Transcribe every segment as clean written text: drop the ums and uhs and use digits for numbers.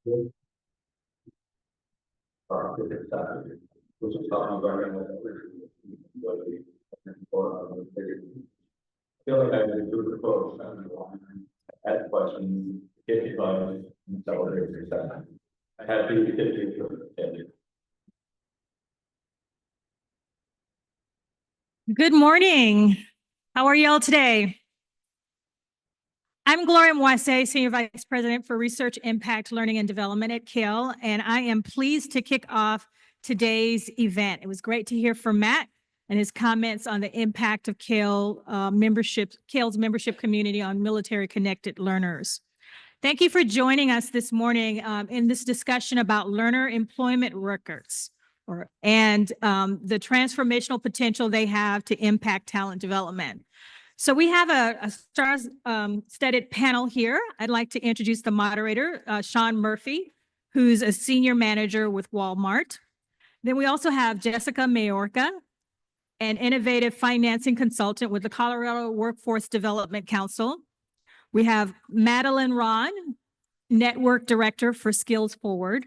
Feel like I would do the quotes, ask questions, get advice, and celebrate success. Happy to get you. Good morning. How are y'all today? I'm Gloria Mwase, Senior Vice President for Research, Impact, Learning, and Development at KIL, and I am pleased to kick off today's event. It was great to hear from Matt and his comments on the impact of KIL's membership community on military-connected learners. Thank you for joining us this morning in this discussion about learner employment records and the transformational potential they have to impact talent development. So we have a star-studded panel here. I'd like to introduce the moderator, Sean Murphy, who's a senior manager with Walmart. Then we also have Jessica Mayorka, an innovative financing consultant with the Colorado Workforce Development Council. We have Madeline Ron, network director for Skills Forward.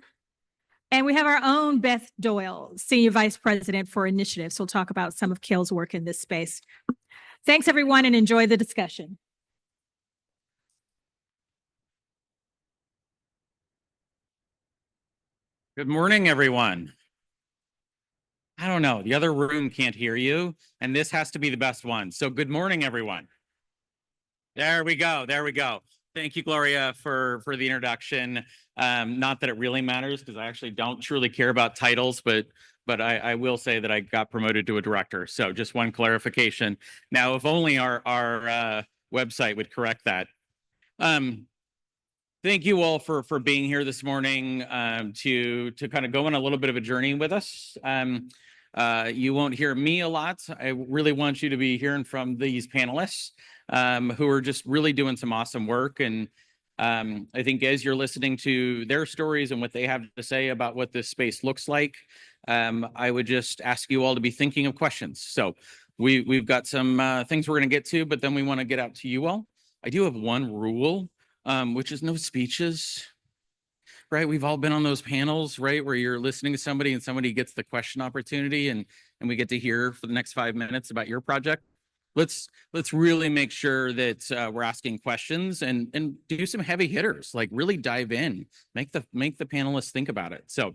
And we have our own Beth Doyle, senior vice president for initiatives. We'll talk about some of KIL's work in this space. Thanks, everyone, and enjoy the discussion. Good morning, everyone. I don't know, the other room can't hear you, and this has to be the best one. So good morning, everyone. There we go, there we go. Thank you, Gloria, for the introduction. Not that it really matters, because I actually don't truly care about titles, but I will say that I got promoted to a director. So just one clarification. Now, if only our website would correct that. Thank you all for being here this morning to kind of go on a little bit of a journey with us. You won't hear me a lot. I really want you to be hearing from these panelists who are just really doing some awesome work. And I think as you're listening to their stories and what they have to say about what this space looks like, I would just ask you all to be thinking of questions. So we've got some things we're going to get to, but then we want to get out to you all. I do have one rule, which is no speeches, right? We've all been on those panels, right, where you're listening to somebody and somebody gets the question opportunity and we get to hear for the next 5 minutes about your project. Let's really make sure that we're asking questions and do some heavy hitters, like really dive in, make the panelists think about it. So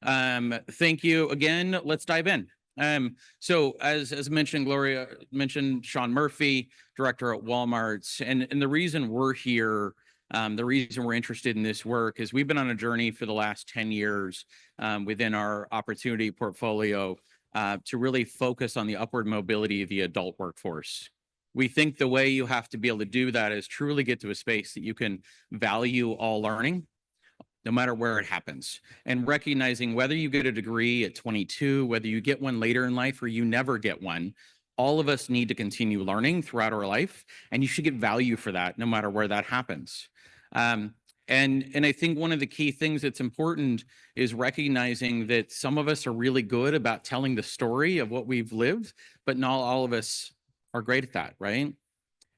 thank you again. Let's dive in. So as mentioned, Gloria mentioned Sean Murphy, director at Walmart, and the reason we're here, the reason we're interested in this work is we've been on a journey for the last 10 years within our opportunity portfolio to really focus on the upward mobility of the adult workforce. We think the way you have to be able to do that is truly get to a space that you can value all learning, no matter where it happens, and recognizing whether you get a degree at 22, whether you get one later in life or you never get one, all of us need to continue learning throughout our life, and you should get value for that no matter where that happens. And I think one of the key things that's important is recognizing that some of us are really good about telling the story of what we've lived, but not all of us are great at that, right?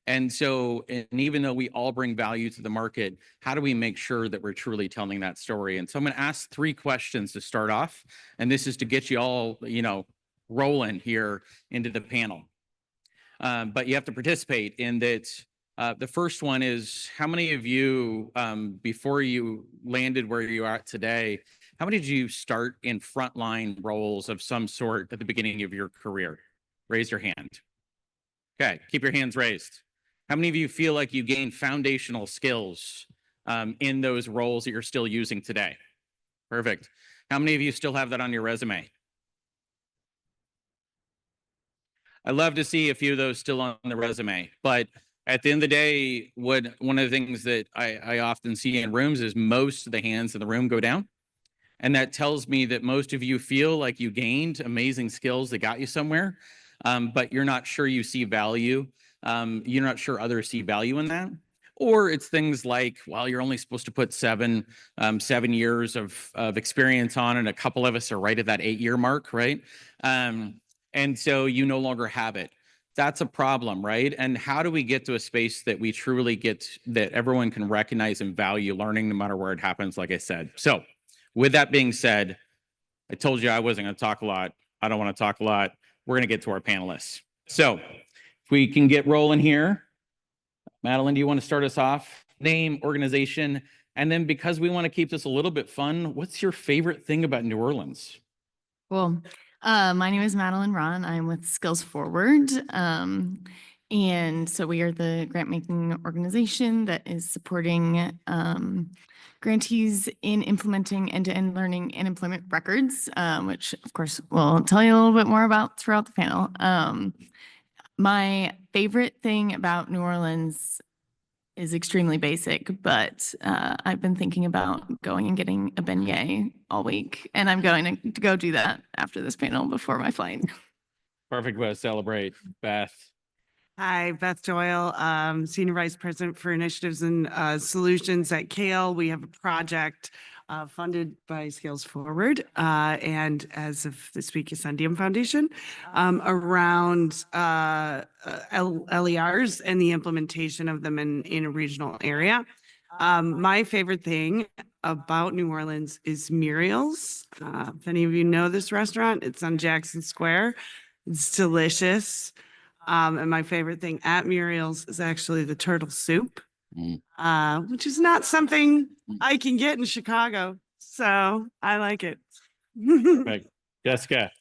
And so, and even though we all bring value to the market, how do we make sure that we're truly telling that story? And so I'm going to ask 3 questions to start off, and this is to get you all, rolling here into the panel. But you have to participate in that. The first one is, how many of you, before you landed where you are at today, how many did you start in frontline roles of some sort at the beginning of your career? Raise your hand. Okay, keep your hands raised. How many of you feel like you gained foundational skills in those roles that you're still using today? Perfect. How many of you still have that on your resume? I'd love to see a few of those still on the resume, but at the end of the day, one of the things that I often see in rooms is most of the hands in the room go down. And that tells me that most of you feel like you gained amazing skills that got you somewhere, but you're not sure you see value. You're not sure others see value in that. Or it's things like, well, you're only supposed to put 7 years of experience on, and a couple of us are right at that 8-year mark, right? And so you no longer have it. that's a problem, right? And how do we get to a space that we truly get, that everyone can recognize and value learning no matter where it happens, like I said. So with that being said, I told you I wasn't going to talk a lot. I don't want to talk a lot. We're going to get to our panelists. So if we can get rolling here. Madeline, do you want to start us off? Name, organization, and then because we want to keep this a little bit fun, what's your favorite thing about New Orleans? Well, my name is Madeline Ron. I'm with Skills Forward. And so we are the grant making organization that is supporting grantees in implementing end-to-end learning and employment records, which of course we'll tell you a little bit more about throughout the panel. My favorite thing about New Orleans is extremely basic, but I've been thinking about going and getting a beignet all week, and I'm going to go do that after this panel before my flight. Perfect way to celebrate. Beth. Hi, Beth Doyle, Senior Vice President for Initiatives and Solutions at Kale. We have a project funded by Skills Forward and as of this week, Ascendium Foundation around LERs and the implementation of them in a regional area. My favorite thing about New Orleans is Muriel's. If any of you know this restaurant, it's on Jackson Square. It's delicious. And my favorite thing at Muriel's is actually the turtle soup, which is not something I can get in Chicago. So I like it. Perfect. Jessica.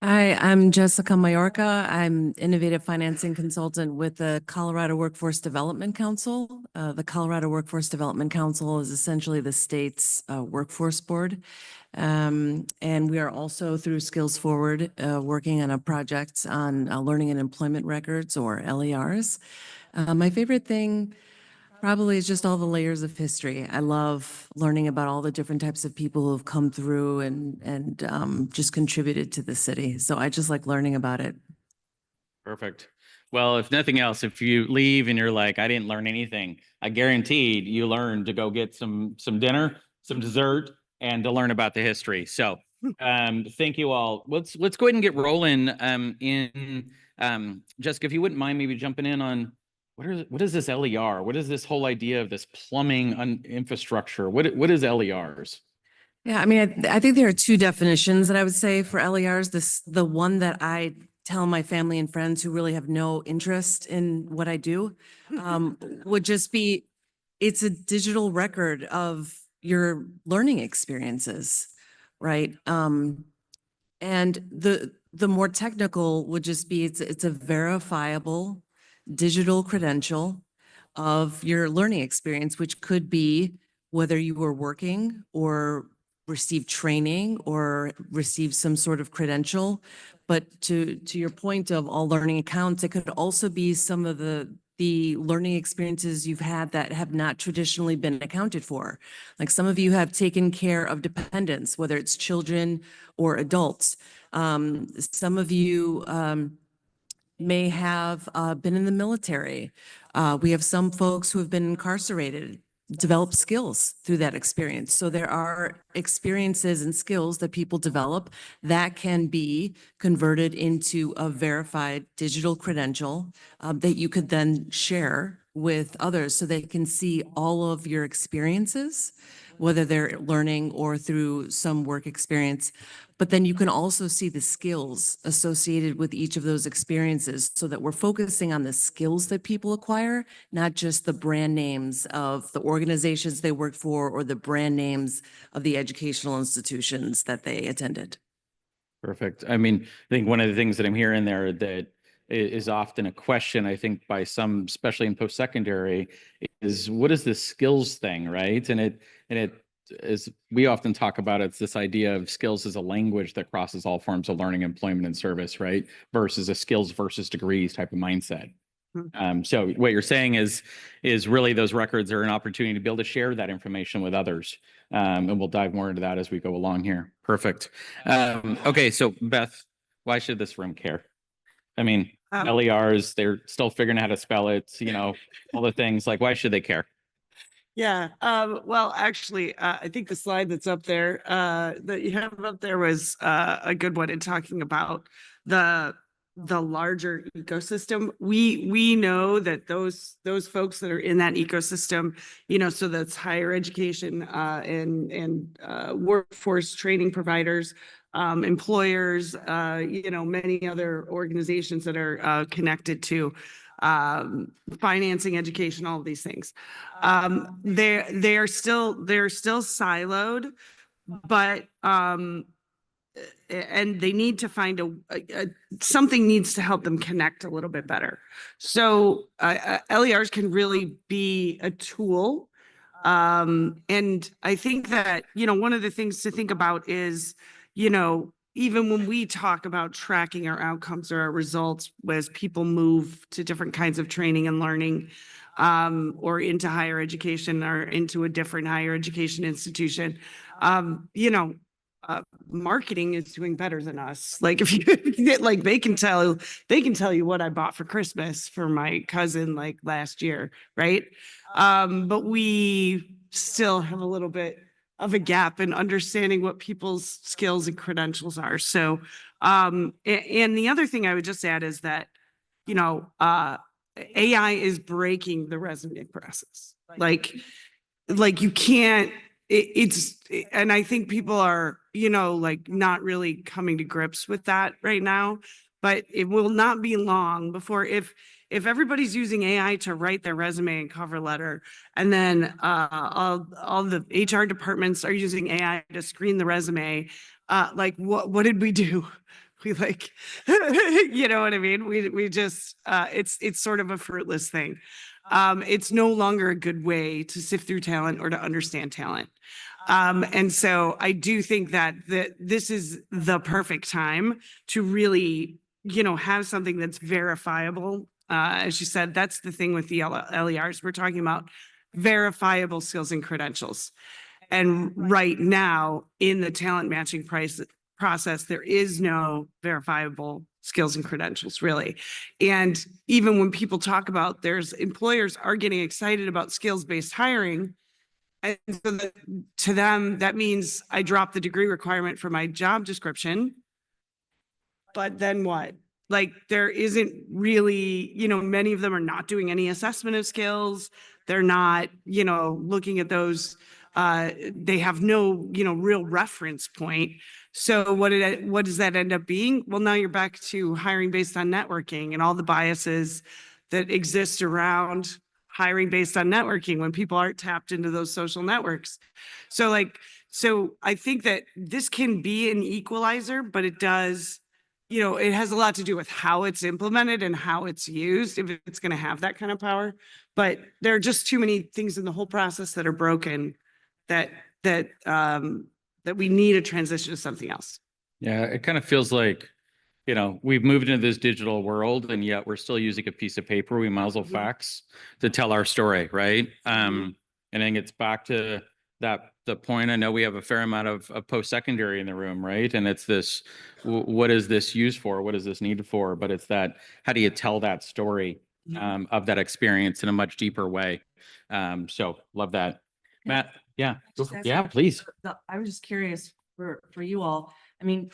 Hi, I'm Jessica Mallorca. I'm innovative financing consultant with the Colorado Workforce Development Council. The Colorado Workforce Development Council is essentially the state's workforce board. And we are also through Skills Forward working on a project on learning and employment records, or LERs. My favorite thing probably is just all the layers of history. I love learning about all the different types of people who have come through and just contributed to the city. So I just like learning about it. Perfect. Well, if nothing else, if you leave and you're like, I didn't learn anything, I guaranteed you learned to go get some dinner, some dessert, and to learn about the history. So thank you all. Let's go ahead and get rolling. Jessica, if you wouldn't mind maybe jumping in on what is this LER? What is this whole idea of this plumbing infrastructure? What is LERs? Yeah, I mean, I think there are two definitions that I would say for LERs. The one that I tell my family and friends who really have no interest in what I do would just be, it's a digital record of your learning experiences, right? And the more technical would just be, it's a verifiable digital credential of your learning experience, which could be whether you were working or received training or received some sort of credential. But to your point of all learning accounts, it could also be some of the learning experiences you've had that have not traditionally been accounted for. Like some of you have taken care of dependents, whether it's children or adults. Some of you may have been in the military. We have some folks who have been incarcerated, develop skills through that experience. So there are experiences and skills that people develop that can be converted into a verified digital credential that you could then share with others so they can see all of your experiences, whether they're learning or through some work experience. But then you can also see the skills associated with each of those experiences so that we're focusing on the skills that people acquire, not just the brand names of the organizations they work for or the brand names of the educational institutions that they attended. Perfect. I mean, I think one of the things that I'm hearing there that is often a question, I think, by some, especially in post-secondary, is what is this skills thing, right? And it is, we often talk about, it's this idea of skills as a language that crosses all forms of learning, employment, and service, right? Versus a skills versus degrees type of mindset. So what you're saying is really those records are an opportunity to be able to share that information with others. And we'll dive more into that as we go along here. Perfect. Okay, so Beth, why should this room care? I mean, LERs, they're still figuring out how to spell it, you know, all the things, like, why should they care? Yeah, well, actually, I think the slide that's up there, that you have up there was a good one in talking about the the larger ecosystem. We know that those folks that are in that ecosystem, you know, so that's higher education and workforce training providers, employers, you know, many other organizations that are connected to financing, education, all of these things. They're still siloed, but and they need to find something needs to help them connect a little bit better. So LERs can really be a tool. And I think that, you know, one of the things to think about is, you know, even when we talk about tracking our outcomes or our results as people move to different kinds of training and learning, or into higher education or into a different higher education institution, you know, marketing is doing better than us. Like if you like, they can tell you what I bought for Christmas for my cousin like last year, right? But we still have a little bit of a gap in understanding what people's skills and credentials are. So, and the other thing I would just add is that, you know, AI is breaking the resume process. Like you can't, and I think people are, you know, like not really coming to grips with that right now, but it will not be long before if everybody's using AI to write their resume and cover letter, and then all the HR departments are using AI to screen the resume, like what did we do? We like, you know what I mean? We just, it's sort of a fruitless thing. It's no longer a good way to sift through talent or to understand talent. And so I do think that this is the perfect time to really, you know, have something that's verifiable. As you said, that's the thing with the LERs. We're talking about verifiable skills and credentials. And right now in the talent matching process, there is no verifiable skills and credentials, really. And even when people talk about employers are getting excited about skills-based hiring. And so to them, that means I drop the degree requirement for my job description. But then what? Like there isn't really, you know, many of them are not doing any assessment of skills. They're not, you know, looking at those. They have no, you know, real reference point. So what does that end up being? Well, now you're back to hiring based on networking and all the biases that exist around hiring based on networking when people aren't tapped into those social networks. So I think that this can be an equalizer, but it does, you know, it has a lot to do with how it's implemented and how it's used, if it's going to have that kind of power. But there are just too many things in the whole process that are broken that we need a transition to something else. Yeah, it kind of feels like, you know, we've moved into this digital world and yet we're still using a piece of paper. We might as well fax to tell our story, right? And then it's back to the point. I know we have a fair amount of post-secondary in the room, right? And it's this, what is this used for? What is this needed for? But it's that, how do you tell that story of that experience in a much deeper way? So love that. Matt, yeah, yeah, please. I was just curious for you all. I mean,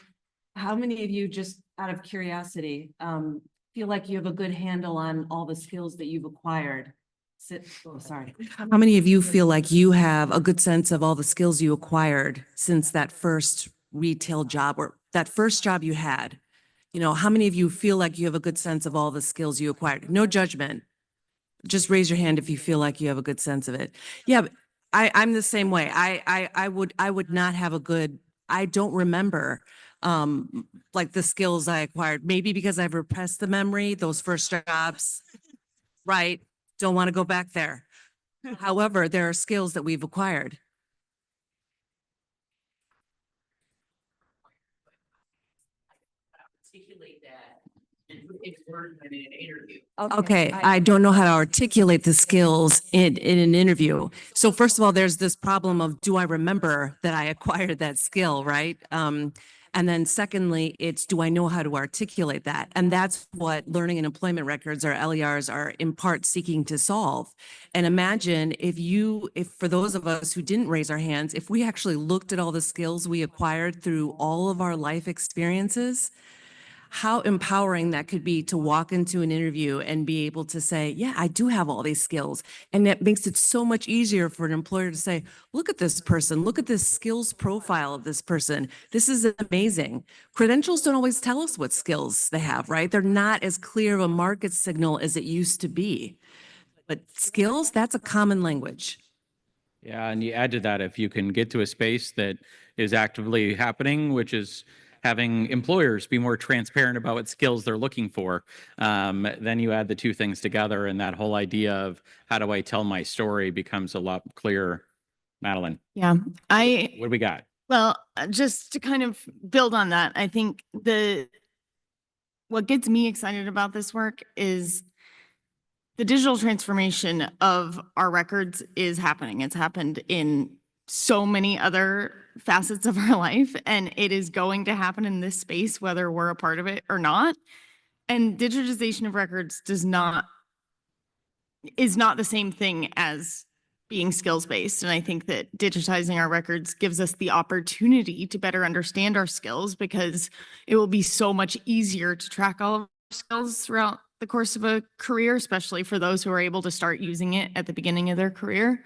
how many of you, just out of curiosity, feel like you have a good handle on all the skills that you've acquired? Sorry. How many of you feel like you have a good sense of all the skills you acquired since that first retail job or that first job you had? You know, how many of you feel like you have a good sense of all the skills you acquired? No judgment. Just raise your hand if you feel like you have a good sense of it. Yeah, but I'm the same way. I would not have a good, I don't remember like the skills I acquired, maybe because I've repressed the memory, those first jobs, right? Don't want to go back there. However, there are skills that we've acquired. Okay, I don't know how to articulate the skills in an interview. So first of all, there's this problem of, do I remember that I acquired that skill, right? And then secondly, it's, do I know how to articulate that? And that's what learning and employment records, or LERs, are in part seeking to solve. And imagine if for those of us who didn't raise our hands, if we actually looked at all the skills we acquired through all of our life experiences, how empowering that could be to walk into an interview and be able to say, yeah, I do have all these skills. And that makes it so much easier for an employer to say, look at this person, look at this skills profile of this person. This is amazing. Credentials don't always tell us what skills they have, right? They're not as clear of a market signal as it used to be. But skills, that's a common language. Yeah, and you add to that, if you can get to a space that is actively happening, which is having employers be more transparent about what skills they're looking for, then you add the two things together, and that whole idea of how do I tell my story becomes a lot clearer. Madeline, Yeah, what do we got? well, just to kind of build on that, I think what gets me excited about this work is the digital transformation of our records is happening. It's happened in so many other facets of our life, and it is going to happen in this space, whether we're a part of it or not. And digitization of records is not the same thing as being skills-based. And I think that digitizing our records gives us the opportunity to better understand our skills, because it will be so much easier to track all of our skills throughout the course of a career, especially for those who are able to start using it at the beginning of their career.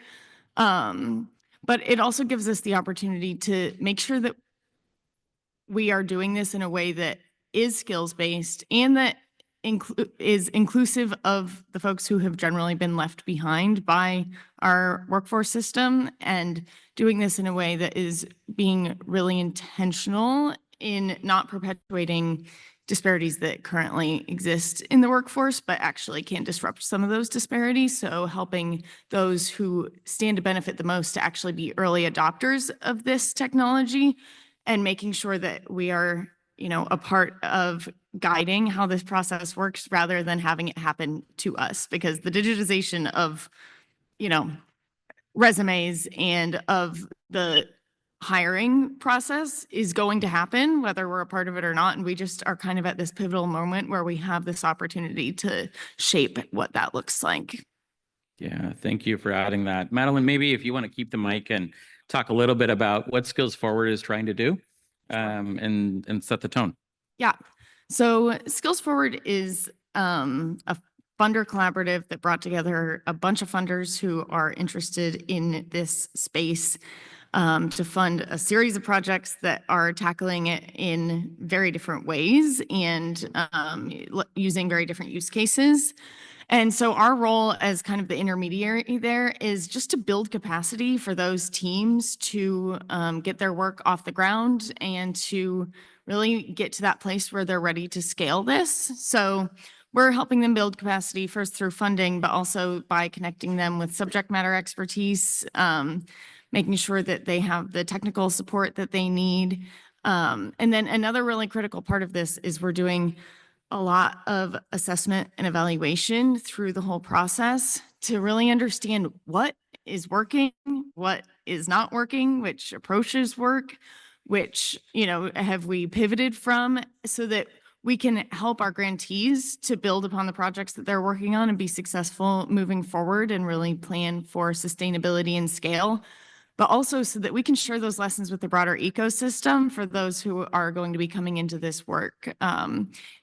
But it also gives us the opportunity to make sure that we are doing this in a way that is skills-based and that is inclusive of the folks who have generally been left behind by our workforce system, and doing this in a way that is being really intentional in not perpetuating disparities that currently exist in the workforce, but actually can disrupt some of those disparities. So helping those who stand to benefit the most to actually be early adopters of this technology, and making sure that we are, a part of guiding how this process works rather than having it happen to us. Because the digitization of, resumes and of the hiring process is going to happen, whether we're a part of it or not. And we just are kind of at this pivotal moment where we have this opportunity to shape what that looks like. Yeah, thank you for adding that. Madeline, maybe if you want to keep the mic and talk a little bit about what Skills Forward is trying to do, and set the tone. Yeah. So Skills Forward is a funder collaborative that brought together a bunch of funders who are interested in this space to fund a series of projects that are tackling it in very different ways and using very different use cases. And so our role as kind of the intermediary there is just to build capacity for those teams to get their work off the ground and to really get to that place where they're ready to scale this. So we're helping them build capacity first through funding, but also by connecting them with subject matter expertise, making sure that they have the technical support that they need. And then another really critical part of this is we're doing a lot of assessment and evaluation through the whole process to really understand what is working, what is not working, which approaches work, which, have we pivoted from, so that we can help our grantees to build upon the projects that they're working on and be successful moving forward and really plan for sustainability and scale. But also so that we can share those lessons with the broader ecosystem for those who are going to be coming into this work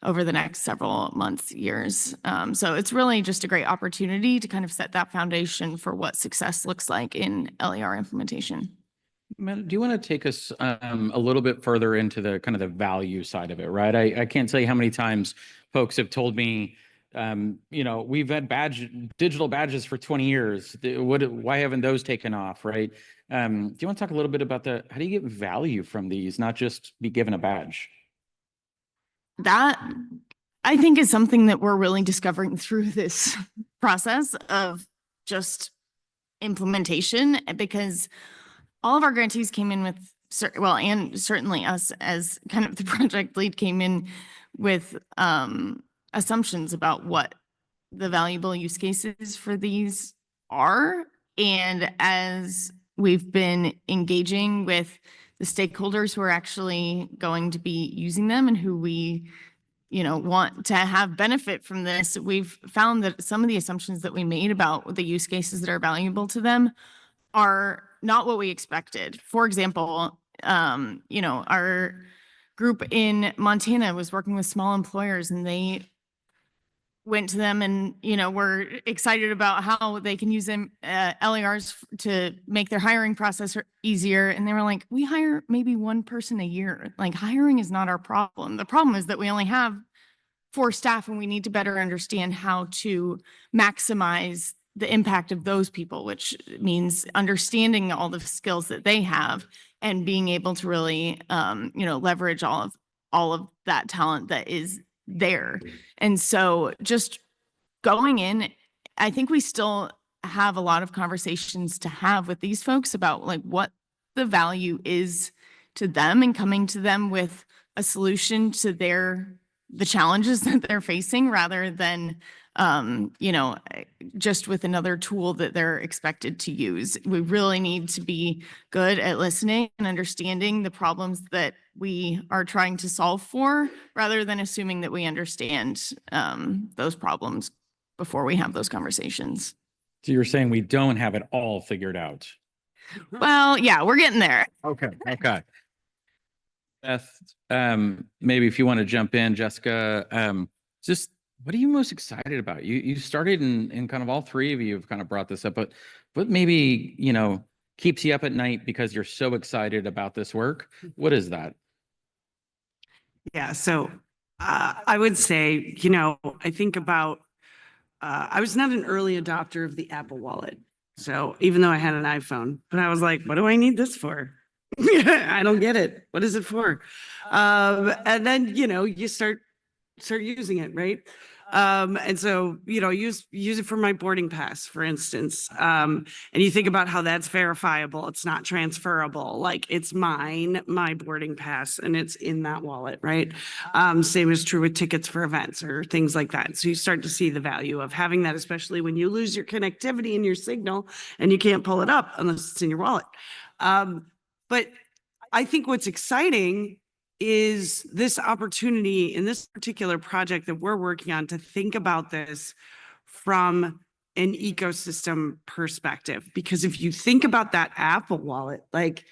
over the next several months, years. So it's really just a great opportunity to kind of set that foundation for what success looks like in LER implementation. Matt, do you want to take us a little bit further into the kind of the value side of it, right? I can't tell you how many times folks have told me, we've had digital badges for 20 years. Why haven't those taken off, right? Do you want to talk a little bit about how do you get value from these, not just be given a badge? That, I think, is something that we're really discovering through this process of just implementation, because all of our grantees came in with, and certainly us as kind of the project lead came in with assumptions about what the valuable use cases for these are. And as we've been engaging with the stakeholders who are actually going to be using them and who we, want to have benefit from this, we've found that some of the assumptions that we made about the use cases that are valuable to them are not what we expected. For example, our group in Montana was working with small employers, and they went to them and, were excited about how they can use them, LERs to make their hiring process easier. And they were like, we hire maybe one person a year. Like, hiring is not our problem. The problem is that we only have 4 staff, and we need to better understand how to maximize the impact of those people, which means understanding all the skills that they have and being able to really, leverage all of that talent that is there. And so just going in, I think we still have a lot of conversations to have with these folks about like what the value is to them, and coming to them with a solution to the challenges that they're facing, rather than just with another tool that they're expected to use. We really need to be good at listening and understanding the problems that we are trying to solve for, rather than assuming that we understand those problems before we have those conversations. So you're saying we don't have it all figured out? Well, yeah, we're getting there. Okay. Okay. Beth, maybe if you want to jump in, Jessica, just what are you most excited about? You started in kind of all 3 of you have kind of brought this up, but maybe, keeps you up at night because you're so excited about this work. What is that? Yeah, so I would say, I think about, I was not an early adopter of the Apple Wallet. So even though I had an iPhone, but I was like, what do I need this for? I don't get it. What is it for? And then, you start using it, right? And so, use it for my boarding pass, for instance. And you think about how that's verifiable. It's not transferable. Like, it's mine, my boarding pass, and it's in that wallet, right? Same is true with tickets for events or things like that. So you start to see the value of having that, especially when you lose your connectivity and your signal and you can't pull it up unless it's in your wallet. But I think what's exciting is this opportunity in this particular project that we're working on to think about this from an ecosystem perspective. Because if you think about that Apple Wallet, like,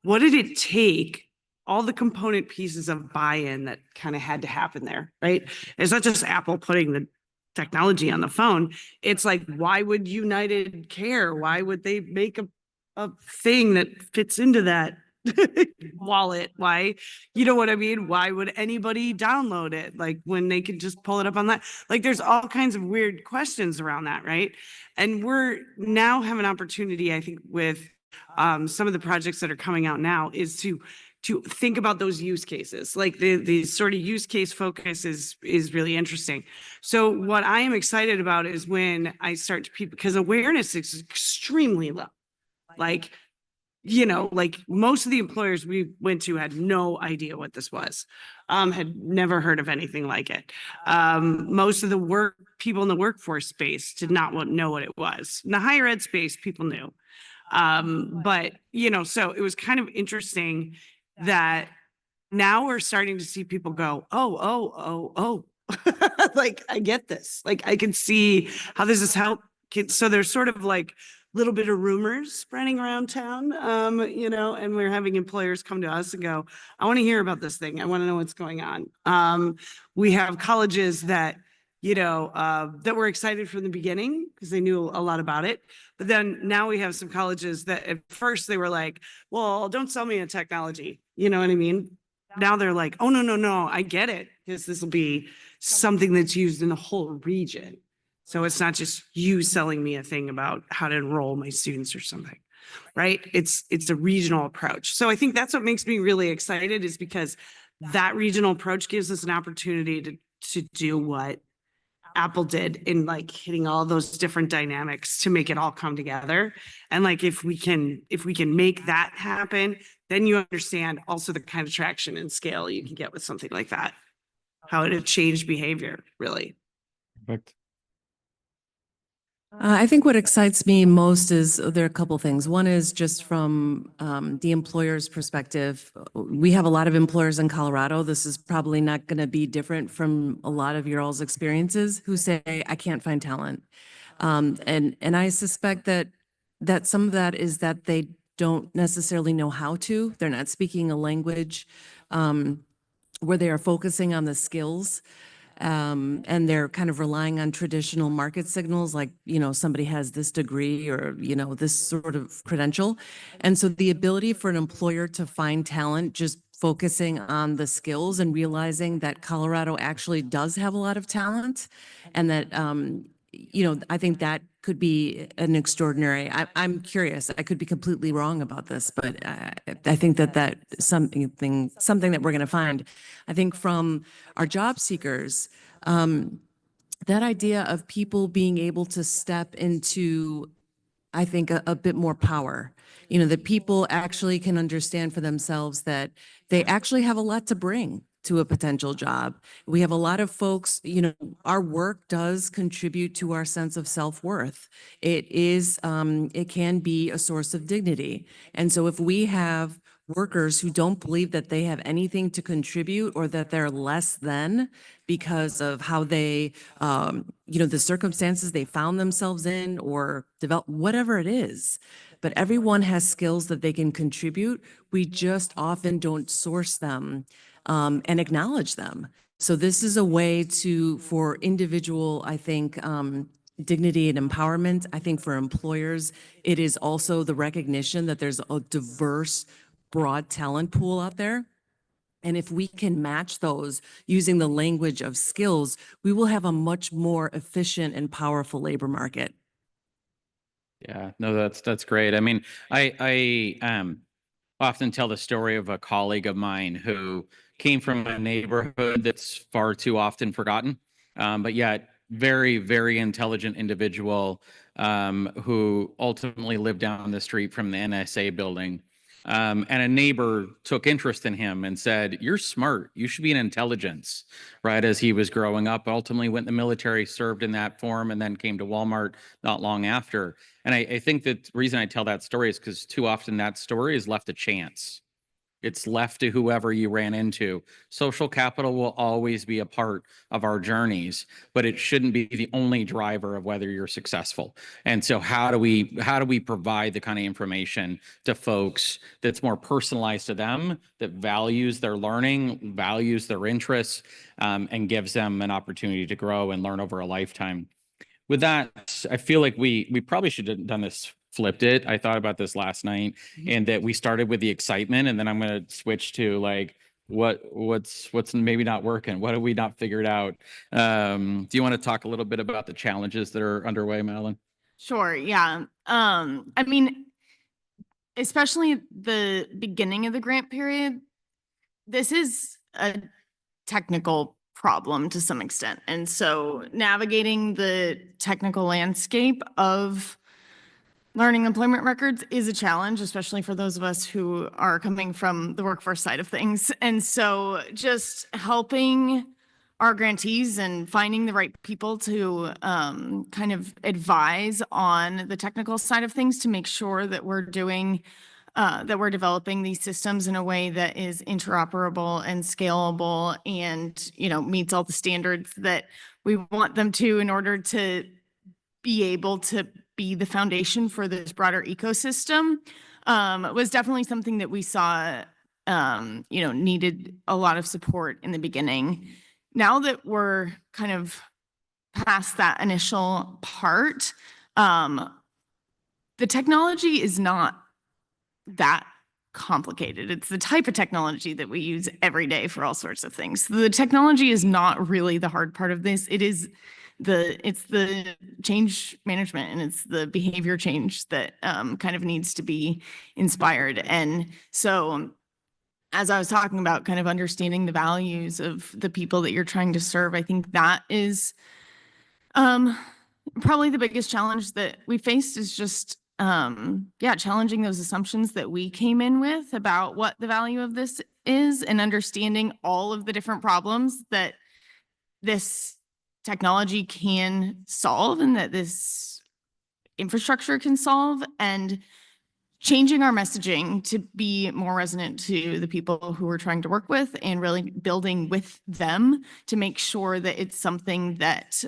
what did it take? All the component pieces of buy-in that kind of had to happen there, right? It's not just Apple putting the technology on the phone. It's like, why would United care? Why would they make a thing that fits into that wallet? Why, you know what I mean? Why would anybody download it? Like, when they could just pull it up on that? Like, there's all kinds of weird questions around that, right? And we're now have an opportunity, I think, with some of the projects that are coming out now, is to think about those use cases. Like, the sort of use case focus is really interesting. So what I am excited about is when I start to because awareness is extremely low. Like, like most of the employers we went to had no idea what this was, had never heard of anything like it. Most of the people in the workforce space did not know what it was. In the higher ed space, people knew. But, so it was kind of interesting that now we're starting to see people go, oh, like, I get this. Like, I can see how this has helped kids. So there's sort of like little bit of rumors spreading around town, and we're having employers come to us and go, I want to hear about this thing. I want to know what's going on. We have colleges that, that were excited from the beginning because they knew a lot about it. But then now we have some colleges that at first they were like, well, don't sell me a technology. You know what I mean? Now they're like, oh, no, I get it. Because this will be something that's used in the whole region. So it's not just you selling me a thing about how to enroll my students or something, right? It's a regional approach. So I think that's what makes me really excited, is because that regional approach gives us an opportunity to do what Apple did in like hitting all those different dynamics to make it all come together. And like, if we can make that happen, then you understand also the kind of traction and scale you can get with something like that, how it had changed behavior, really. Perfect. I think what excites me most is there are a couple things. One is just from the employer's perspective. We have a lot of employers in Colorado. This is probably not going to be different from a lot of your all's experiences, who say, I can't find talent. And I suspect that some of that is that they don't necessarily know how to. They're not speaking a language. where they are focusing on the skills. And they're kind of relying on traditional market signals like, somebody has this degree or, this sort of credential. And so the ability for an employer to find talent just focusing on the skills and realizing that Colorado actually does have a lot of talent and that, I think that could be an extraordinary, I'm curious, I could be completely wrong about this, but I think that something that we're going to find. I think from our job seekers, that idea of people being able to step into, I think, a bit more power, that people actually can understand for themselves that they actually have a lot to bring to a potential job. We have a lot of folks, our work does contribute to our sense of self-worth. It can be a source of dignity. And so if we have workers who don't believe that they have anything to contribute or that they're less than because of how they, the circumstances they found themselves in or develop, whatever it is, but everyone has skills that they can contribute. We just often don't source them and acknowledge them. So this is a way for individual, I think, dignity and empowerment. I think for employers, it is also the recognition that there's a diverse, broad talent pool out there. And if we can match those using the language of skills, we will have a much more efficient and powerful labor market. Yeah, no, that's great. I mean, I often tell the story of a colleague of mine who came from a neighborhood that's far too often forgotten, but yet very, very intelligent individual who ultimately lived down the street from the NSA building. And a neighbor took interest in him and said, "You're smart. You should be in intelligence," right? As he was growing up, ultimately went in the military, served in that form, and then came to Walmart not long after. And I think that the reason I tell that story is because too often that story is left to chance. It's left to whoever you ran into. Social capital will always be a part of our journeys, but it shouldn't be the only driver of whether you're successful. And so how do we provide the kind of information to folks that's more personalized to them, that values their learning, values their interests, and gives them an opportunity to grow and learn over a lifetime? With that, I feel like we probably should have done this, flipped it. I thought about this last night, and that we started with the excitement, and then I'm going to switch to like what's maybe not working. What have we not figured out? Do you want to talk a little bit about the challenges that are underway, Madeline? Sure, yeah. I mean, especially the beginning of the grant period, this is a technical problem to some extent. And so navigating the technical landscape of learning employment records is a challenge, especially for those of us who are coming from the workforce side of things. And so just helping our grantees and finding the right people to kind of advise on the technical side of things to make sure that we're developing these systems in a way that is interoperable and scalable and, meets all the standards that we want them to in order to be able to be the foundation for this broader ecosystem, was definitely something that we saw, needed a lot of support in the beginning. Now that we're kind of past that initial part, the technology is not that complicated. It's the type of technology that we use every day for all sorts of things. The technology is not really the hard part of this. It's the change management and it's the behavior change that kind of needs to be inspired. And so as I was talking about kind of understanding the values of the people that you're trying to serve, I think that is probably the biggest challenge that we faced is just challenging those assumptions that we came in with about what the value of this is and understanding all of the different problems that this technology can solve and that this infrastructure can solve, and changing our messaging to be more resonant to the people who we're trying to work with and really building with them to make sure that it's something that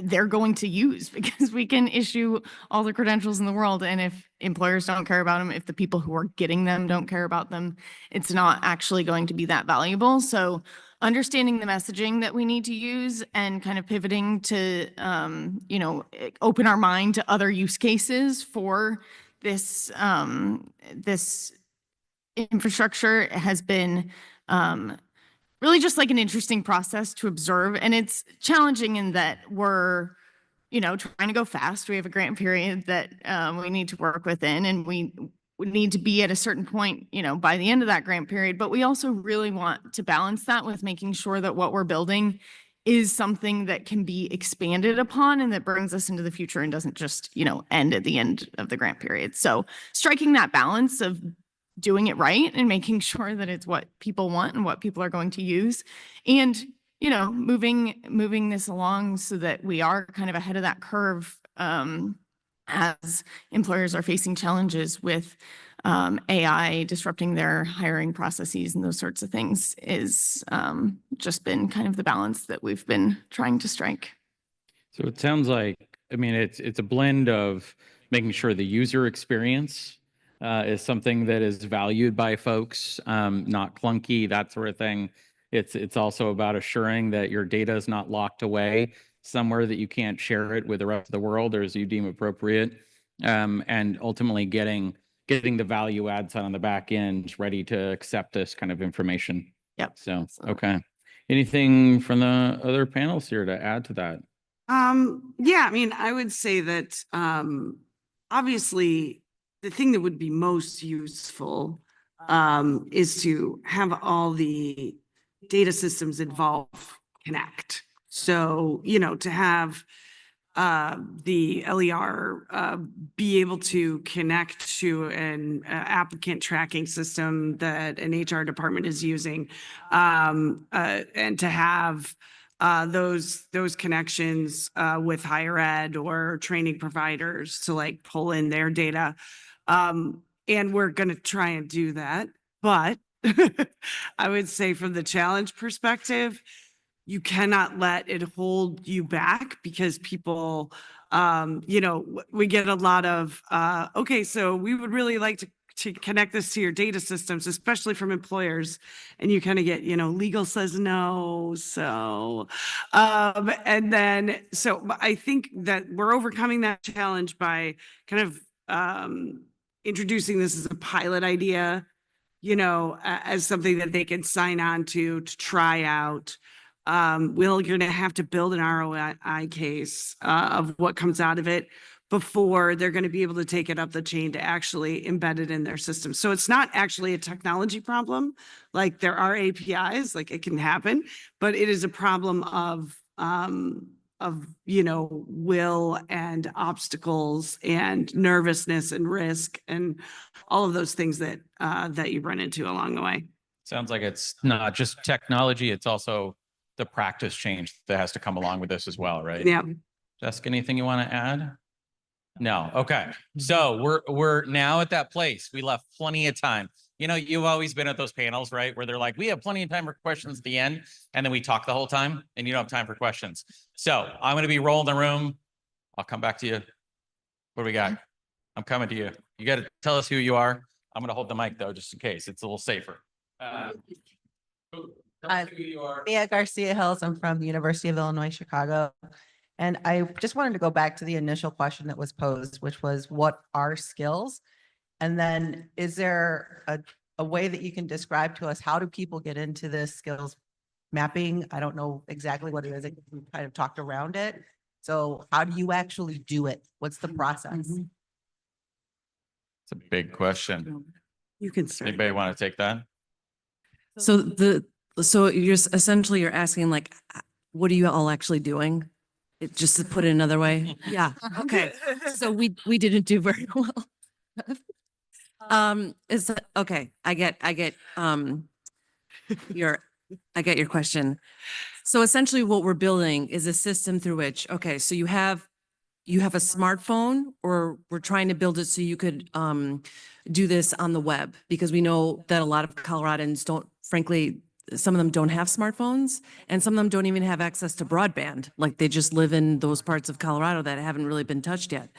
they're going to use because we can issue all the credentials in the world. And if employers don't care about them, if the people who are getting them don't care about them, it's not actually going to be that valuable. So understanding the messaging that we need to use and kind of pivoting to, open our mind to other use cases for this, this infrastructure has been, really just like an interesting process to observe. And it's challenging in that we're, trying to go fast. We have a grant period that we need to work within, and we need to be at a certain point, by the end of that grant period. But we also really want to balance that with making sure that what we're building is something that can be expanded upon and that brings us into the future and doesn't just, end at the end of the grant period. So striking that balance of doing it right and making sure that it's what people want and what people are going to use, and moving this along so that we are kind of ahead of that curve as employers are facing challenges with AI disrupting their hiring processes and those sorts of things is just been kind of the balance that we've been trying to strike. So it sounds like, it's a blend of making sure the user experience is something that is valued by folks, not clunky, that sort of thing. It's also about assuring that your data is not locked away somewhere that you can't share it with the rest of the world or as you deem appropriate, and ultimately getting the value adds on the back end ready to accept this kind of information. Yep. So, okay. Anything from the other panels here to add to that? I would say that obviously the thing that would be most useful is to have all the data systems involved connect. So, to have the LER be able to connect to an applicant tracking system that an HR department is using, and to have those connections with higher ed or training providers to like pull in their data. And we're going to try and do that. But I would say from the challenge perspective, you cannot let it hold you back because people, we get a lot of, okay, so we would really like to connect this to your data systems, especially from employers. And you kind of get, legal says no. So, so I think that we're overcoming that challenge by kind of introducing this as a pilot idea, as something that they can sign on to try out. You're going to have to build an ROI case of what comes out of it before they're going to be able to take it up the chain to actually embed it in their system. So it's not actually a technology problem. Like there are APIs, like it can happen, but it is a problem of will and obstacles and nervousness and risk and all of those things that you run into along the way. Sounds like it's not just technology, it's also the practice change that has to come along with this as well, right? Yeah. Jessica, anything you want to add? No. Okay. So we're now at that place. We left plenty of time. You've always been at those panels, right? Where they're like, we have plenty of time for questions at the end. And then we talk the whole time and you don't have time for questions. So I'm going to be rolling the room. I'll come back to you. What do we got? I'm coming to you. You got to tell us who you are. I'm going to hold the mic though, just in case it's a little safer. Tell us who you are. Mia Garcia Hills. I'm from the University of Illinois, Chicago. And I just wanted to go back to the initial question that was posed, which was what are skills? And then is there a way that you can describe to us, how do people get into this skills mapping? I don't know exactly what it is. We kind of talked around it. So how do you actually do it? What's the process? It's a big question. You can start. Anybody want to take that? So you're asking like, what are you all actually doing? Just to put it another way. Yeah. Okay. So we didn't do very well. Is that okay? I get your question. So essentially what we're building is a system through which, okay, so you have a smartphone, or we're trying to build it so you could do this on the web, because we know that a lot of Coloradans don't frankly some of them don't have smartphones, and some of them don't even have access to broadband. Like they just live in those parts of Colorado that haven't really been touched yet.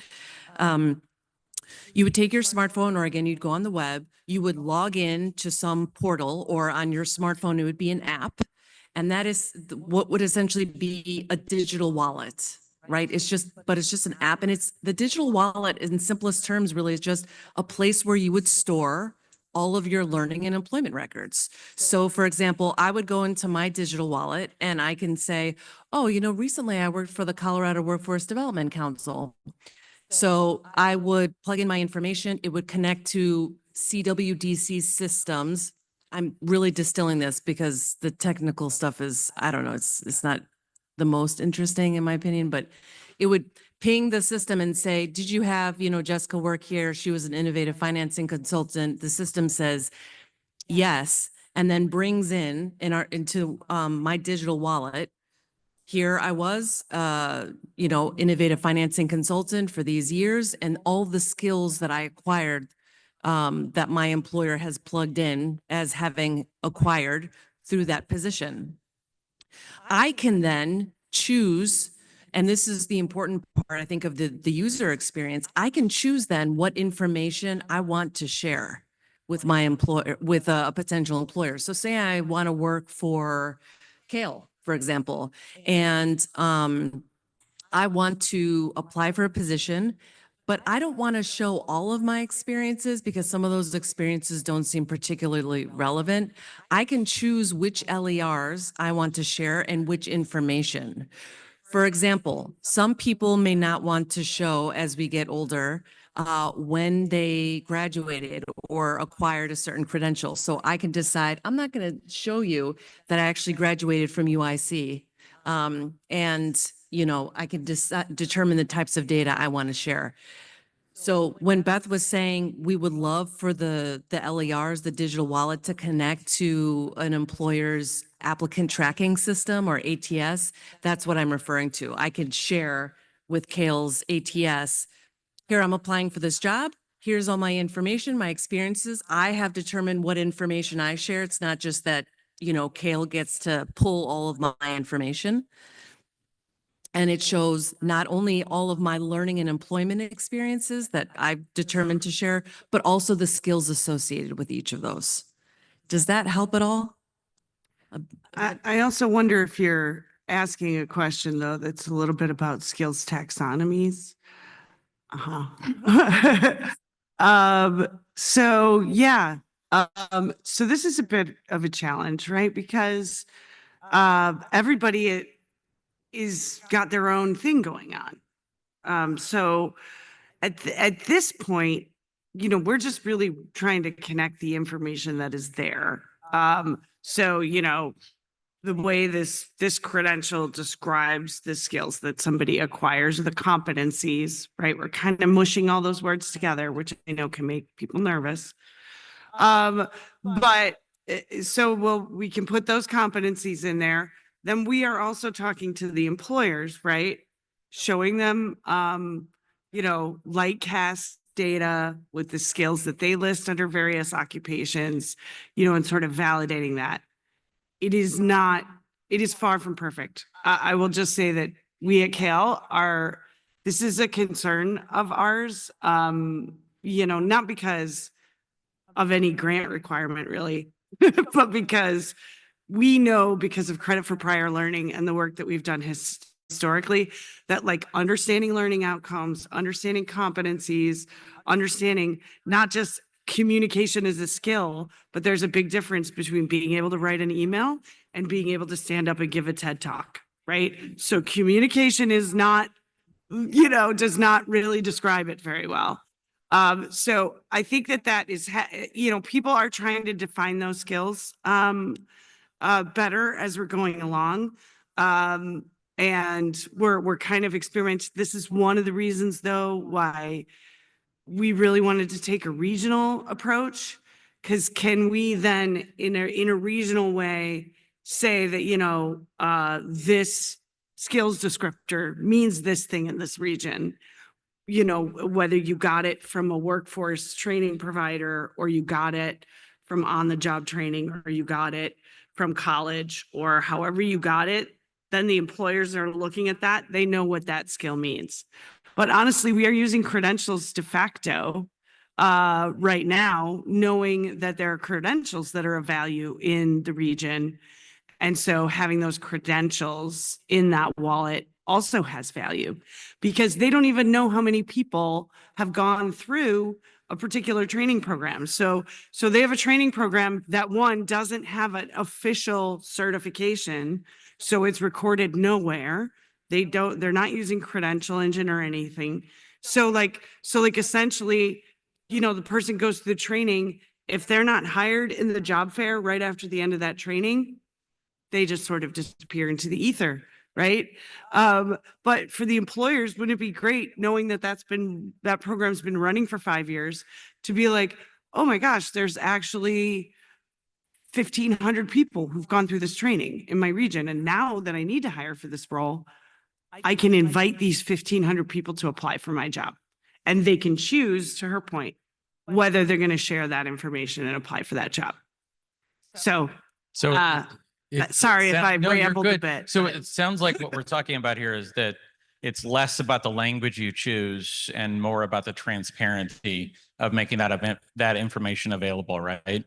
You would take your smartphone, or again, you'd go on the web, you would log in to some portal, or on your smartphone, it would be an app. And that is what would essentially be a digital wallet, right? It's just an app. And it's the digital wallet in simplest terms really is just a place where you would store all of your learning and employment records. So for example, I would go into my digital wallet and I can say, oh, recently I worked for the Colorado Workforce Development Council. So I would plug in my information. It would connect to CWDC systems. I'm really distilling this because the technical stuff is, I don't know, it's not the most interesting in my opinion, but it would ping the system and say, did you have, Jessica work here? She was an innovative financing consultant. The system says yes, and then brings into my digital wallet. Here I was, innovative financing consultant for these years, and all the skills that I acquired that my employer has plugged in as having acquired through that position. I can then choose, and this is the important part, I think, of the user experience. I can choose then what information I want to share with my employer, with a potential employer. So say I want to work for Kale, for example, and I want to apply for a position, but I don't want to show all of my experiences because some of those experiences don't seem particularly relevant. I can choose which LERs I want to share and which information. For example, some people may not want to show as we get older when they graduated or acquired a certain credential. So I can decide, I'm not going to show you that I actually graduated from UIC. I can determine the types of data I want to share. So when Beth was saying we would love for the LERs, the digital wallet, to connect to an employer's applicant tracking system or ATS, that's what I'm referring to. I can share with Kale's ATS, here I'm applying for this job. Here's all my information, my experiences. I have determined what information I share. It's not just that, Kale gets to pull all of my information. And it shows not only all of my learning and employment experiences that I've determined to share, but also the skills associated with each of those. Does that help at all? I also wonder if you're asking a question, though, that's a little bit about skills taxonomies. So this is a bit of a challenge, right? Because everybody is got their own thing going on. So at this point, we're just really trying to connect the information that is there. The way this credential describes the skills that somebody acquires, the competencies, right? We're kind of mushing all those words together, which I know can make people nervous. We can put those competencies in there. Then we are also talking to the employers, right? Showing them, light cast data with the skills that they list under various occupations, and sort of validating that. It is far from perfect. I will just say that we at Kale this is a concern of ours, not because of any grant requirement really, but because we know, because of credit for prior learning and the work that we've done historically, that understanding learning outcomes, understanding competencies, understanding not just communication is a skill, but there's a big difference between being able to write an email and being able to stand up and give a TED Talk, right? So communication is not, does not really describe it very well. So I think that is, people are trying to define those skills better as we're going along. And we're kind of experimenting. This is one of the reasons, though, why we really wanted to take a regional approach, because can we then in a regional way say that, this skills descriptor means this thing in this region, whether you got it from a workforce training provider or you got it from on-the-job training or you got it from college or however you got it, then the employers are looking at that. They know what that skill means. But honestly, we are using credentials de facto right now, knowing that there are credentials that are of value in the region. And so having those credentials in that wallet also has value because they don't even know how many people have gone through a particular training program. So they have a training program that one doesn't have an official certification. So it's recorded nowhere. They're not using Credential Engine or anything. So like essentially, you know, the person goes through the training. If they're not hired in the job fair right after the end of that training, they just sort of disappear into the ether, right? But for the employers, wouldn't it be great knowing that that program's been running for 5 years to be like, oh my gosh, there's actually 1,500 people who've gone through this training in my region. And now that I need to hire for this role, I can invite these 1,500 people to apply for my job. And they can choose, to her point, whether they're going to share that information and apply for that job. So, sorry if I rambled a bit. So it sounds like what we're talking about here is that it's less about the language you choose and more about the transparency of making that information available, right?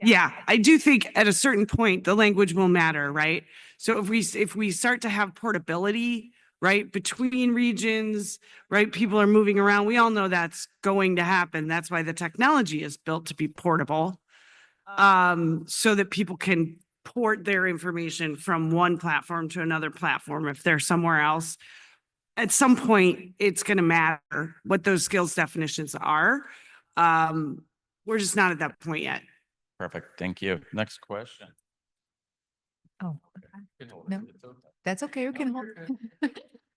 Yeah, I do think at a certain point, the language will matter, right? So if we start to have portability, right, between regions, right, people are moving around. We all know that's going to happen. That's why the technology is built to be portable, so that people can port their information from one platform to another platform if they're somewhere else. At some point, it's going to matter what those skills definitions are. We're just not at that point yet. Perfect. Thank you. Next question. Oh, no, that's okay. You can hold.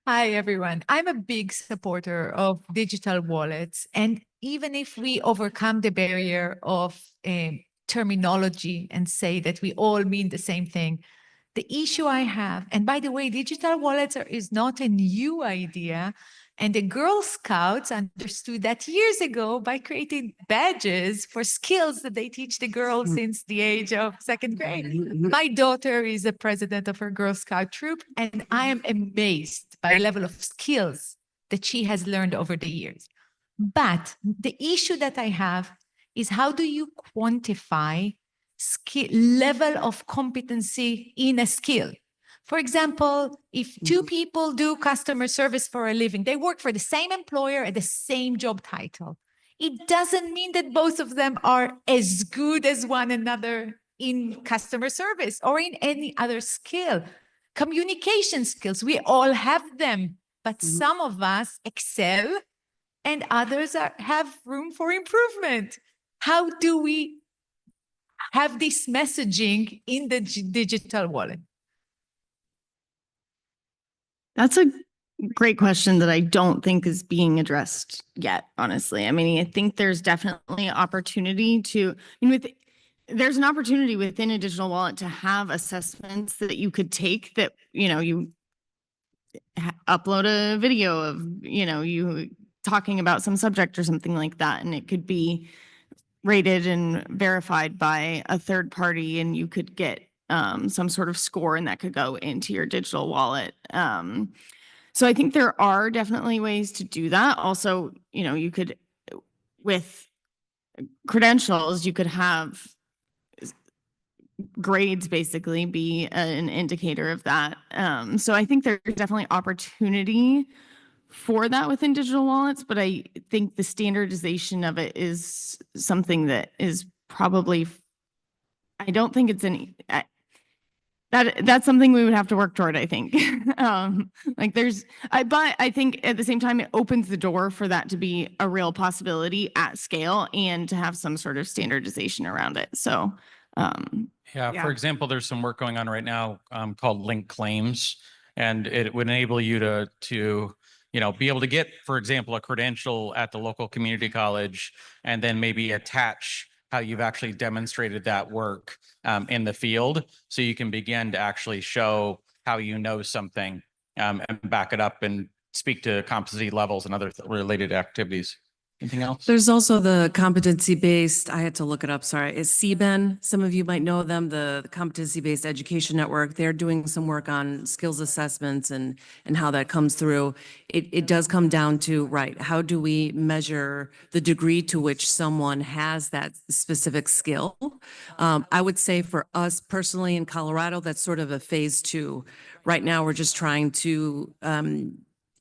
Hi, everyone. I'm a big supporter of digital wallets. And even if we overcome the barrier of terminology and say that we all mean the same thing, the issue I have, and by the way, digital wallets is not a new idea. And the Girl Scouts understood that years ago by creating badges for skills that they teach the girls since the age of 2nd grade. My daughter is a president of her Girl Scout troop, and I am amazed by the level of skills that she has learned over the years. But the issue that I have is how do you quantify level of competency in a skill? For example, if two people do customer service for a living, they work for the same employer at the same job title. It doesn't mean that both of them are as good as one another in customer service or in any other skill. Communication skills, we all have them, but some of us excel and others have room for improvement. How do we have this messaging in the digital wallet? That's a great question that I don't think is being addressed yet, honestly. I mean, I think there's definitely opportunity there's an opportunity within a digital wallet to have assessments that you could take that, you upload a video of, you talking about some subject or something like that, and it could be rated and verified by a third party, and you could get some sort of score, and that could go into your digital wallet. So I think there are definitely ways to do that. Also, you could, with credentials, you could have grades basically be an indicator of that. So I think there's definitely opportunity for that within digital wallets, but I think the standardization of it is something that is probably, I don't think it's that's something we would have to work toward, I think. But I think at the same time, it opens the door for that to be a real possibility at scale and to have some sort of standardization around it. So, Yeah. For example, there's some work going on right now called Link Claims, and it would enable you to be able to get, for example, a credential at the local community college, and then maybe attach how you've actually demonstrated that work in the field, so you can begin to actually show how you know something and back it up and speak to competency levels and other related activities. Anything else? There's also the competency-based, I had to look it up, sorry, is CBEN. Some of you might know them, the Competency-Based Education Network. They're doing some work on skills assessments and how that comes through. It does come down to, right, how do we measure the degree to which someone has that specific skill? I would say for us personally in Colorado, that's sort of a phase 2. Right now, we're just trying to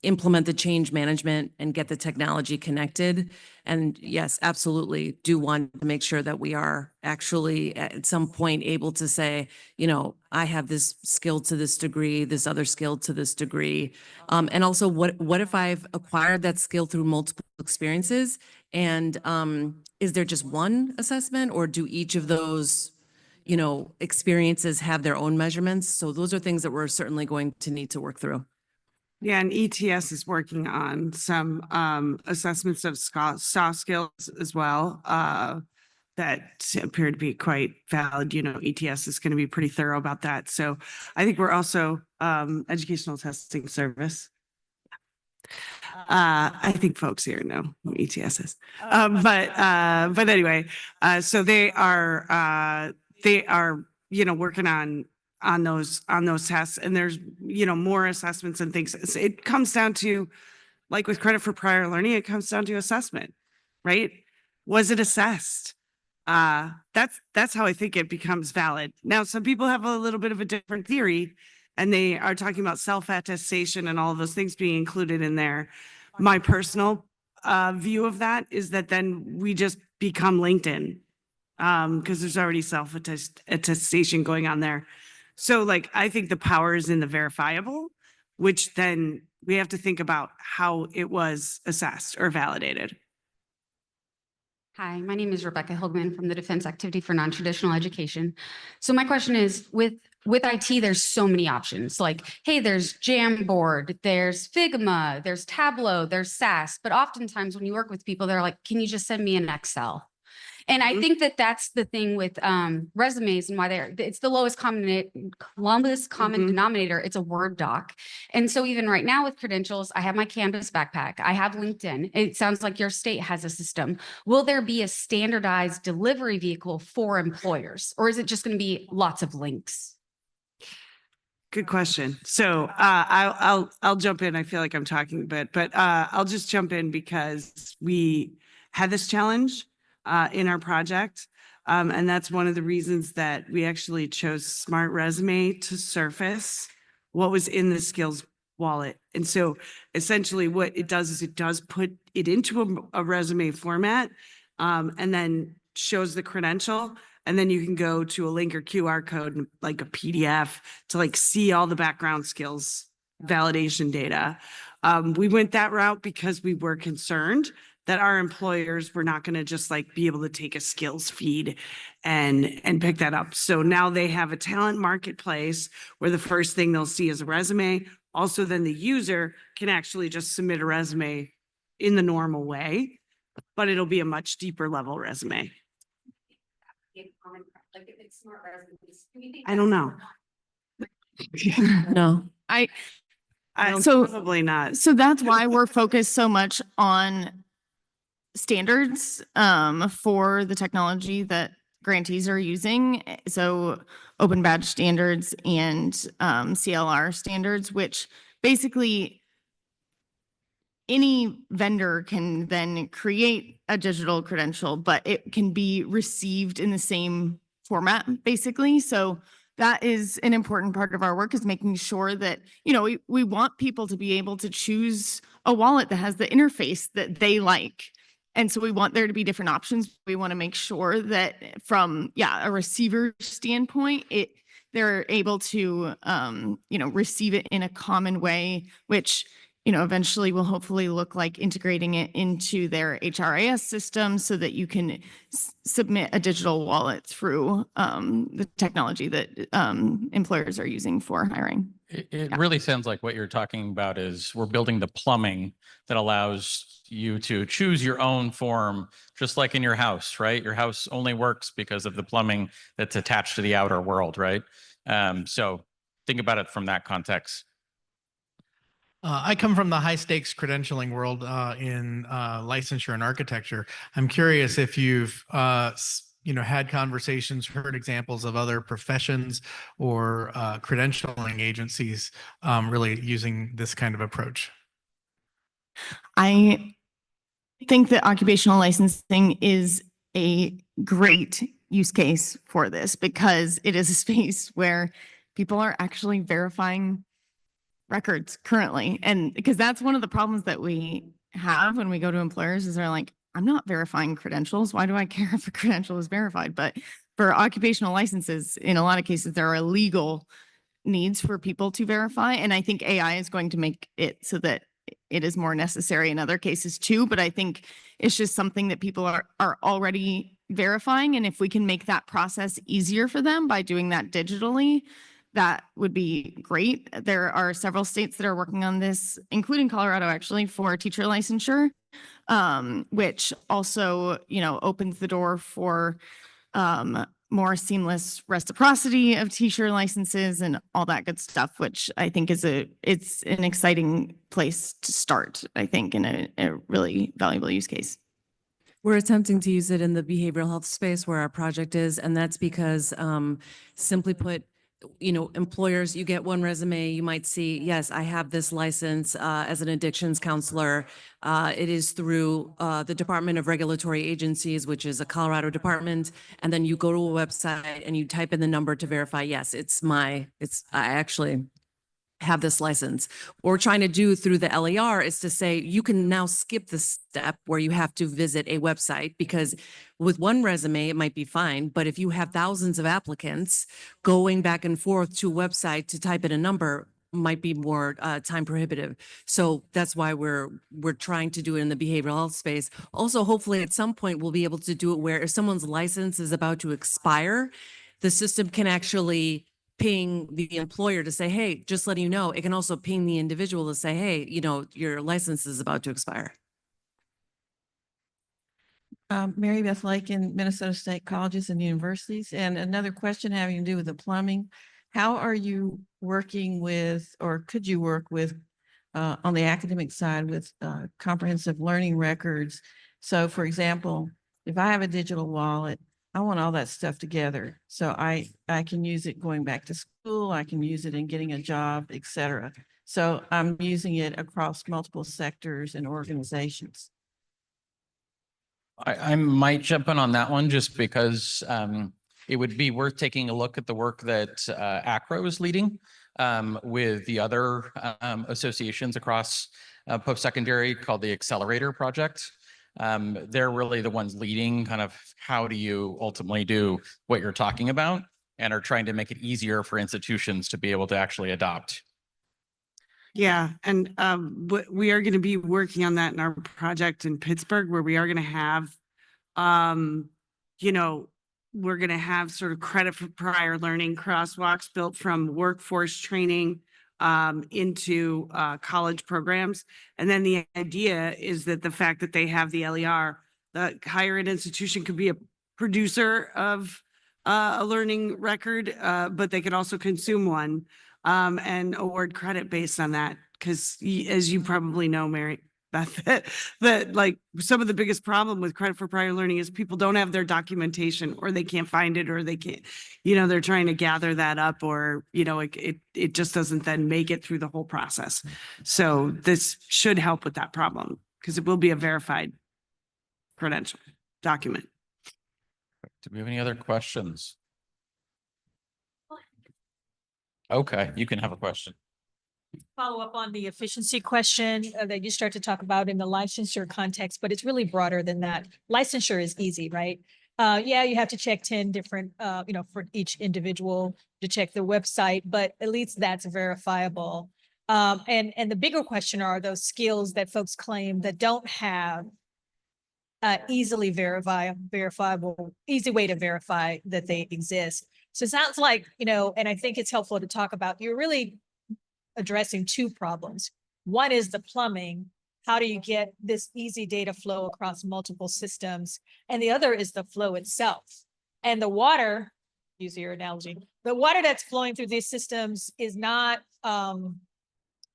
implement the change management and get the technology connected. And yes, absolutely do want to make sure that we are actually at some point able to say, you know, I have this skill to this degree, this other skill to this degree. And also what if I've acquired that skill through multiple experiences? And is there just one assessment, or do each of those, you know, experiences have their own measurements? So those are things that we're certainly going to need to work through. Yeah, and ETS is working on some assessments of soft skills as well that appear to be quite valid. You know, ETS is going to be pretty thorough about that. So I think we're also educational testing service. I think folks here know who ETS is. But anyway, so they are, you know, working on those tests, and there's, you know, more assessments and things. It comes down to, like with credit for prior learning, it comes down to assessment, right? Was it assessed? That's how I think it becomes valid. Now, some people have a little bit of a different theory, and they are talking about self-attestation and all of those things being included in there. My personal view of that is that then we just become LinkedIn, because there's already self-attestation going on there. So like, I think the power is in the verifiable, which then we have to think about how it was assessed or validated. Hi, my name is Rebecca Hillman from the Defense Activity for Non-Traditional Education. So my question is, with IT, there's so many options. Like, hey, there's Jamboard, there's Figma, there's Tableau, there's SAS. But oftentimes when you work with people, they're like, can you just send me an Excel? And I think that that's the thing with resumes and why it's the lowest common denominator. It's a Word doc. And so even right now with credentials, I have my Canvas backpack. I have LinkedIn. It sounds like your state has a system. Will there be a standardized delivery vehicle for employers, or is it just going to be lots of links? Good question. So I'll jump in. I feel like I'm talking a bit, but I'll just jump in because we had this challenge in our project. And that's one of the reasons that we actually chose Smart Resume to surface what was in the skills wallet. And so essentially what it does is it does put it into a resume format, and then shows the credential. And then you can go to a link or QR code, and like a PDF, to like see all the background skills validation data. We went that route because we were concerned that our employers were not going to just like be able to take a skills feed and pick that up. So now they have a talent marketplace where the first thing they'll see is a resume. Also, then the user can actually just submit a resume in the normal way, but it'll be a much deeper level resume. I don't know. No. Probably not. So that's why we're focused so much on standards for the technology that grantees are using. So open badge standards and CLR standards, which basically any vendor can then create a digital credential, but it can be received in the same format, basically. So that is an important part of our work, is making sure that, you know, we want people to be able to choose a wallet that has the interface that they like. And so we want there to be different options. We want to make sure that from, a receiver standpoint, they're able to, receive it in a common way, which, eventually will hopefully look like integrating it into their HRIS system so that you can submit a digital wallet through the technology that employers are using for hiring. It really sounds like what you're talking about is we're building the plumbing that allows you to choose your own form, just like in your house, right? Your house only works because of the plumbing that's attached to the outer world, right? So think about it from that context. I come from the high stakes credentialing world in licensure and architecture. I'm curious if you've had conversations, heard examples of other professions or credentialing agencies really using this kind of approach. I think that occupational licensing is a great use case for this because it is a space where people are actually verifying records currently. And because that's one of the problems that we have when we go to employers is they're like, I'm not verifying credentials. Why do I care if a credential is verified? But for occupational licenses, in a lot of cases, there are legal needs for people to verify. And I think AI is going to make it so that it is more necessary in other cases too. But I think it's just something that people are already verifying. And if we can make that process easier for them by doing that digitally, that would be great. There are several states that are working on this, including Colorado actually, for teacher licensure, which also, opens the door for more seamless reciprocity of teacher licenses and all that good stuff, which I think it's an exciting place to start, I think, in a really valuable use case. We're attempting to use it in the behavioral health space where our project is, and that's because, simply put, employers, you get one resume, you might see, yes, I have this license as an addictions counselor. It is through the Department of Regulatory Agencies, which is a Colorado department. And then you go to a website and you type in the number to verify, yes, I actually have this license. What we're trying to do through the LER is to say, you can now skip the step where you have to visit a website, because with one resume, it might be fine. But if you have thousands of applicants going back and forth to a website to type in a number might be more time prohibitive. So that's why we're trying to do it in the behavioral health space. Also, hopefully at some point we'll be able to do it where if someone's license is about to expire, the system can actually ping the employer to say, hey, just letting you know. It can also ping the individual to say, hey, your license is about to expire. Mary Beth Lake in Minnesota State Colleges and Universities. And another question having to do with the plumbing. How are you working with, or could you work with, on the academic side with comprehensive learning records? So for example, if I have a digital wallet, I want all that stuff together. So I can use it going back to school. I can use it in getting a job, et cetera. So I'm using it across multiple sectors and organizations. I might jump in on that one just because it would be worth taking a look at the work that ACRO is leading with the other associations across post-secondary called the Accelerator Project. They're really the ones leading kind of how do you ultimately do what you're talking about, and are trying to make it easier for institutions to be able to actually adopt. Yeah, and we are going to be working on that in our project in Pittsburgh, where we are going to have, we're going to have sort of credit for prior learning crosswalks built from workforce training into college programs. And then the idea is that the fact that they have the LER, the higher ed institution could be a producer of a learning record, but they could also consume one and award credit based on that. Because as you probably know, Mary Beth, that like some of the biggest problem with credit for prior learning is people don't have their documentation, or they can't find it, or they can't, they're trying to gather that up, or, it just doesn't then make it through the whole process. So this should help with that problem because it will be a verified credential document. Do we have any other questions? Okay, you can have a question. Follow up on the efficiency question that you start to talk about in the licensure context, but it's really broader than that. Licensure is easy, right? Yeah, you have to check 10 different, for each individual to check the website, but at least that's verifiable. And the bigger question are those skills that folks claim that don't have easily verifiable, easy way to verify that they exist. So it sounds like, and I think it's helpful to talk about, you're really addressing two problems. One is the plumbing. How do you get this easy data flow across multiple systems? And the other is the flow itself. And the water, use your analogy, the water that's flowing through these systems is not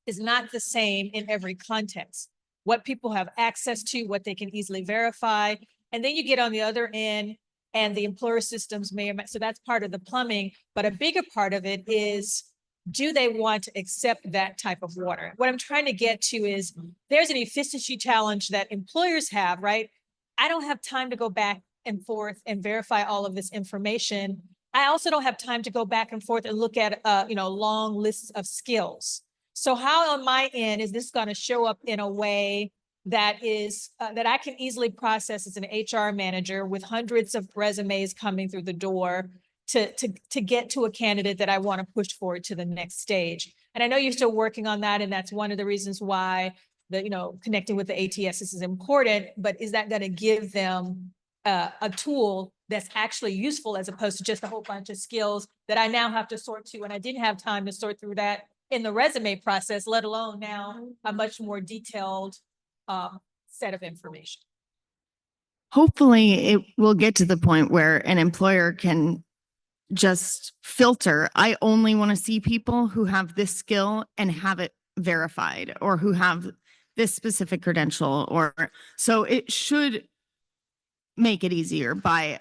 is not the same in every context. What people have access to, what they can easily verify. And then you get on the other end and the employer systems so that's part of the plumbing, but a bigger part of it is, do they want to accept that type of water? What I'm trying to get to is there's an efficiency challenge that employers have, right? I don't have time to go back and forth and verify all of this information. I also don't have time to go back and forth and look at, long lists of skills. So how on my end is this going to show up in a way that is, that I can easily process as an HR manager with hundreds of resumes coming through the door to get to a candidate that I want to push forward to the next stage? And I know you're still working on that, and that's one of the reasons why connecting with the ATS is important, but is that going to give them a tool that's actually useful as opposed to just a whole bunch of skills that I now have to sort to, and I didn't have time to sort through that in the resume process, let alone now a much more detailed set of information. Hopefully it will get to the point where an employer can just filter. I only want to see people who have this skill and have it verified, or who have this specific credential, or so it should make it easier by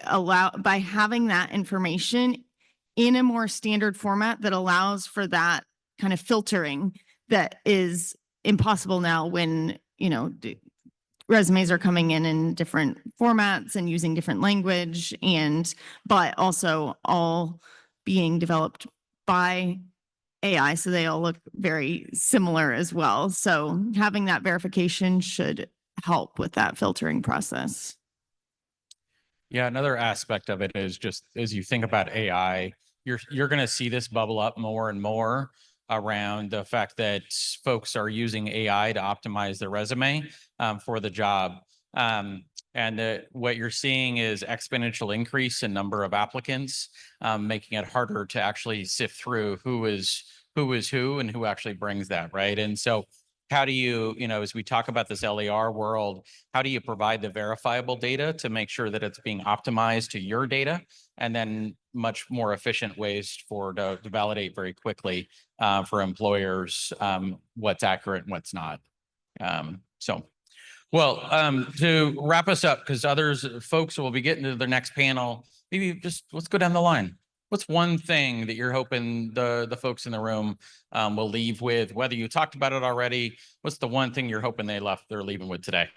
having that information in a more standard format that allows for that kind of filtering that is impossible now when, resumes are coming in different formats and using different language, but also all being developed by AI. So they all look very similar as well. So having that verification should help with that filtering process. Yeah, another aspect of it is just as you think about AI, you're going to see this bubble up more and more around the fact that folks are using AI to optimize their resume for the job. What you're seeing is exponential increase in number of applicants, making it harder to actually sift through who is who and who actually brings that, right? And so how do you, as we talk about this LER world, how do you provide the verifiable data to make sure that it's being optimized to your data, and then much more efficient ways to validate very quickly for employers what's accurate and what's not. To wrap us up, because folks will be getting to their next panel, maybe just let's go down the line. What's one thing that you're hoping the folks in the room will leave with, whether you talked about it already? What's the one thing you're hoping they're leaving with today?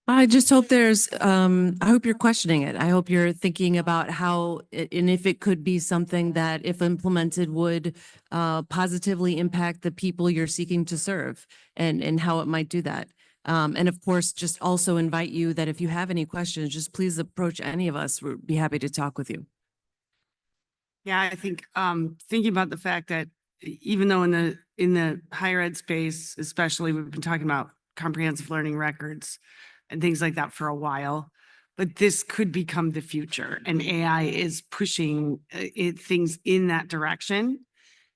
I just hope I hope you're questioning it. I hope you're thinking about how, and if it could be something that, if implemented, would positively impact the people you're seeking to serve, and how it might do that. And of course, just also invite you that if you have any questions, just please approach any of us. We'd be happy to talk with you. Yeah, I think thinking about the fact that even though in the higher ed space, especially, we've been talking about comprehensive learning records and things like that for a while, but this could become the future, and AI is pushing things in that direction.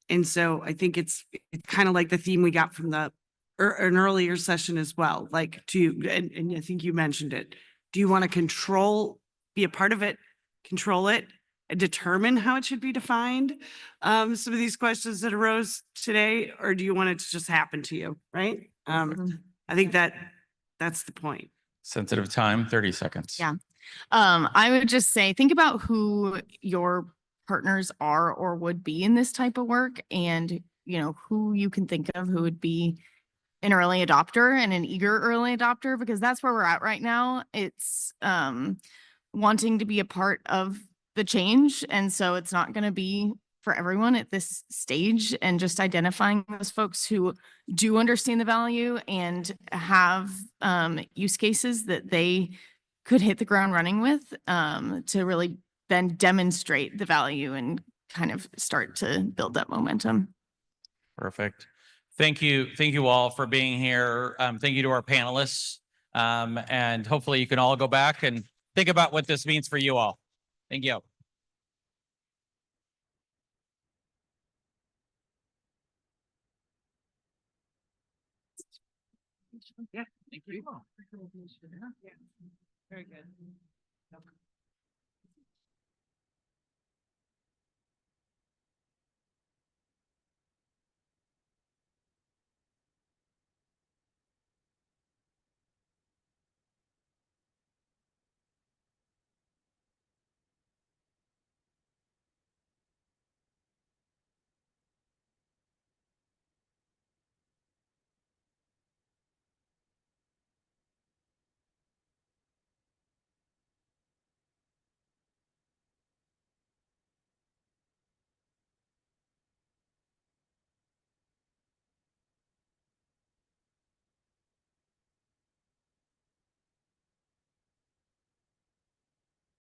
And so I think it's kind of like the theme we got from an earlier session as well, like and I think you mentioned it. Do you want to be a part of it, control it, and determine how it should be defined? Some of these questions that arose today, or do you want it to just happen to you, right? I think that's the point. Sensitive time, 30 seconds. Yeah. I would just say, think about who your partners are or would be in this type of work, and, who you can think of who would be an early adopter and an eager early adopter, because that's where we're at right now. It's wanting to be a part of the change. And so it's not going to be for everyone at this stage, and just identifying those folks who do understand the value and have use cases that they could hit the ground running with, to really then demonstrate the value and kind of start to build that momentum. Perfect. Thank you. Thank you all for being here. Thank you to our panelists. And hopefully you can all go back and think about what this means for you all. Thank you. Yeah, thank you. Very good.